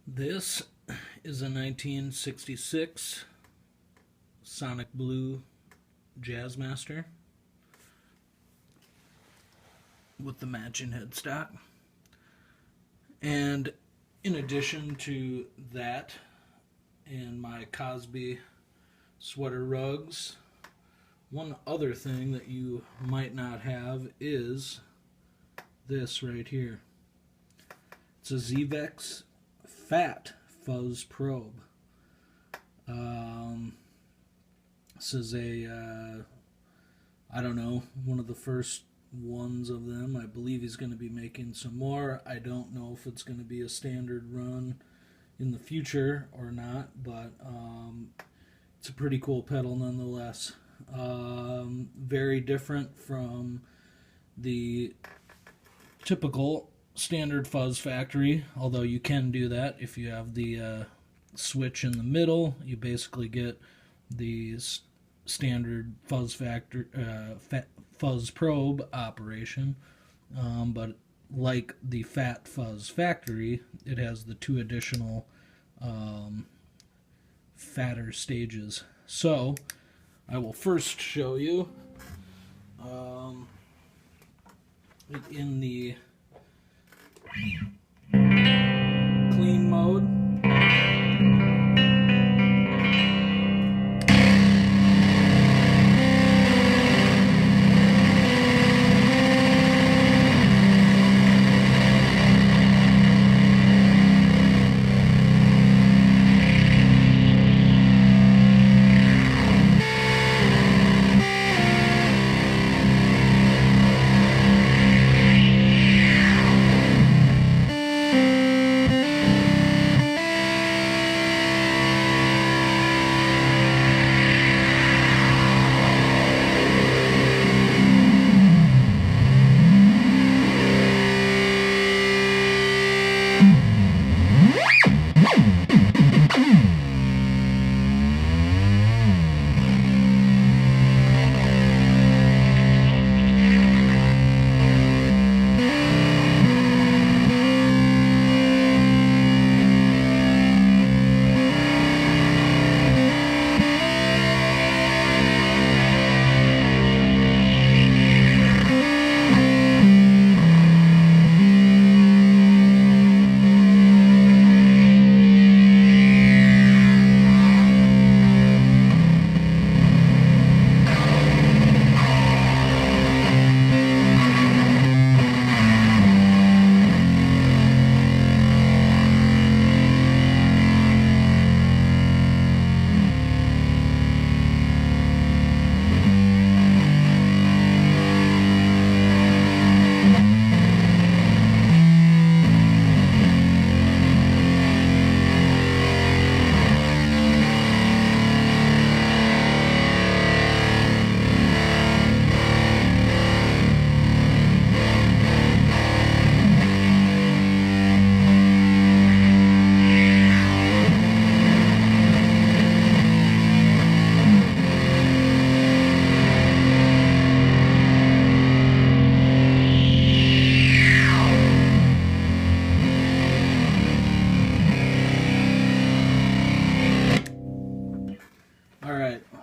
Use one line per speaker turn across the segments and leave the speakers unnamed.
This is a 1966 Sonic Blue Jazzmaster with the matching headstock. And in addition to that, and my Cosby sweater rugs, one other thing that you might not have is this right here. It's a Z.vex Fat Fuzz probe. This is a, I don't know, one of the first ones of them. I believe he's going to be making some more. I don't know if it's going to be a standard run in the future or not, but it's a pretty cool pedal nonetheless. Very different from the typical standard Fuzz factory, although you can do that if you have the switch in the middle. You basically get the standard Fuzz Fuzz probe operation, but like the Fat Fuzz factory, it has the two additional fatter stages. So I will first show you it in the clean mode.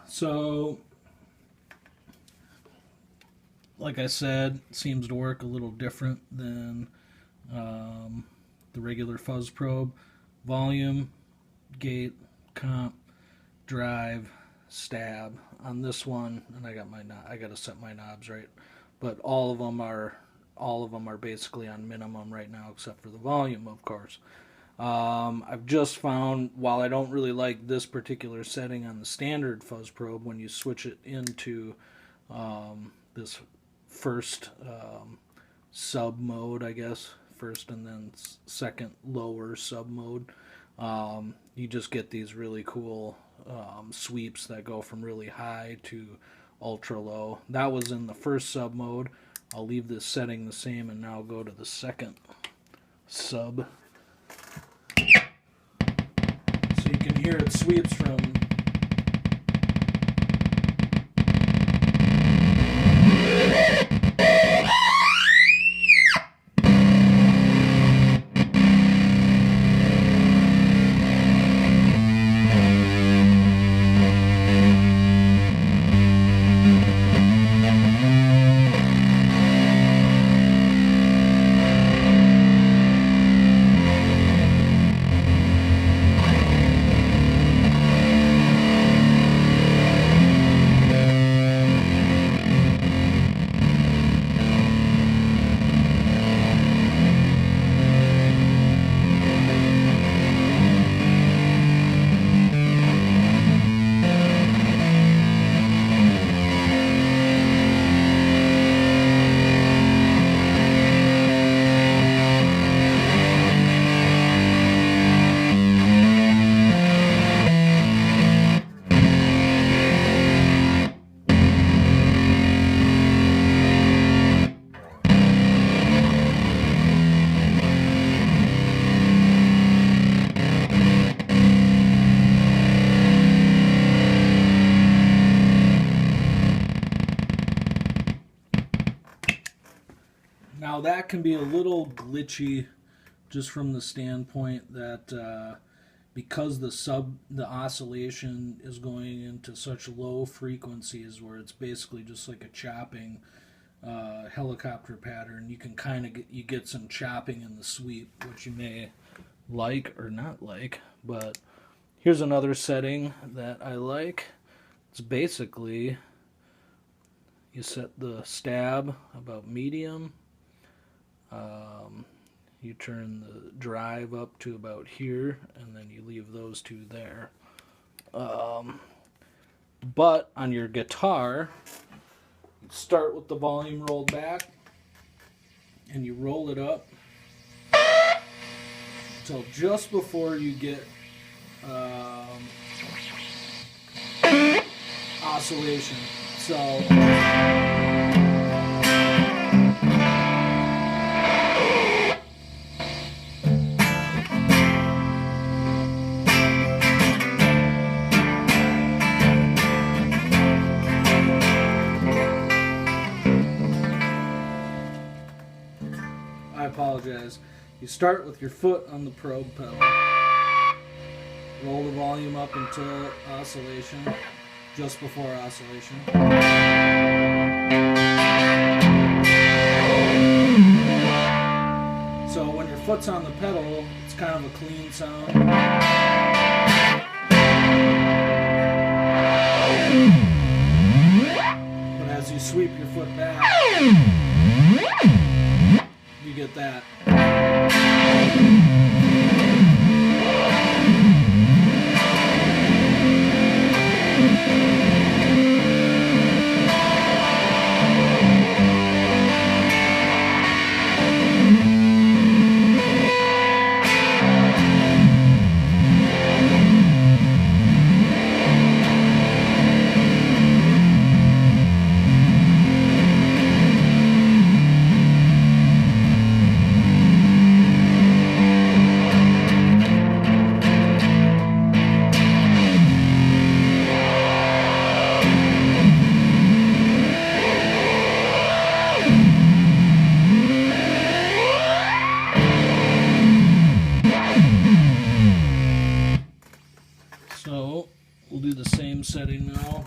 So, like I said, it seems to work a little different than the regular Fuzz probe. Volume, gate, comp, drive, stab. On this one, and I got to set my knobs right, but all of them are basically on minimum right now, except for the volume, of course. I've just found, while I don't really like this particular setting on the standard Fuzz probe, when you switch it into this first sub mode, I guess, first and then second lower sub mode, you just get these really cool sweeps that go from really high to ultra low. That was in the first sub mode. I'll leave this setting the same and now go to the second sub. So you can hear it sweeps from that can be a little glitchy, just from the standpoint that because the oscillation is going into such low frequencies where it's basically just like a chopping helicopter pattern, you can kind of get some chopping in the sweep, which you may like or not like. But here's another setting that I like. It's basically, you set the stab about medium. You turn the drive up to about here, and then you leave those two there. But on your guitar, you start with the volume rolled back, and you roll it up until just before you get oscillation. So I apologize. You start with your foot on the probe pedal. Roll the volume up until oscillation, just before oscillation. So when your foot's on the pedal, it's kind of a clean sound. But as you sweep your foot back, you get that. So we'll do the same setting now.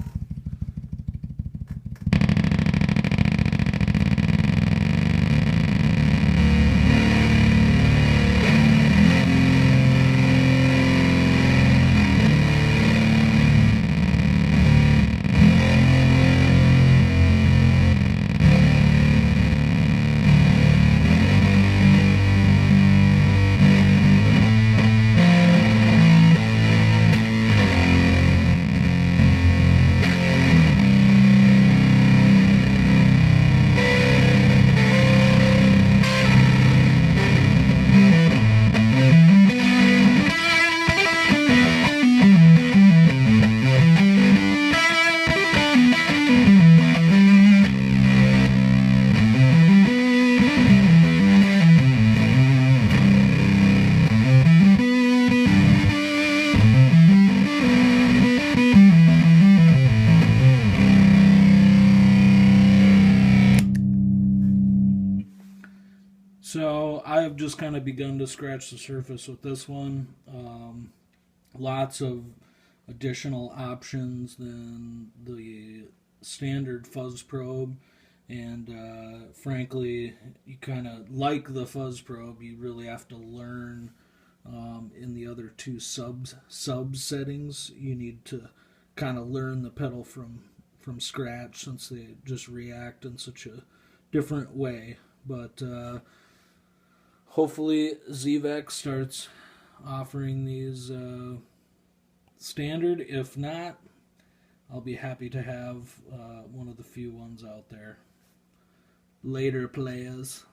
So I've just kind of begun to scratch the surface with this one. Lots of additional options than the standard fuzz probe, and frankly, you kind of like the fuzz probe. You really have to learn in the other two sub settings. You need to kind of learn the pedal from scratch, since they just react in such a different way. But hopefully z.vex starts offering these standard. If not, I'll be happy to have one of the few ones out there. Later, players.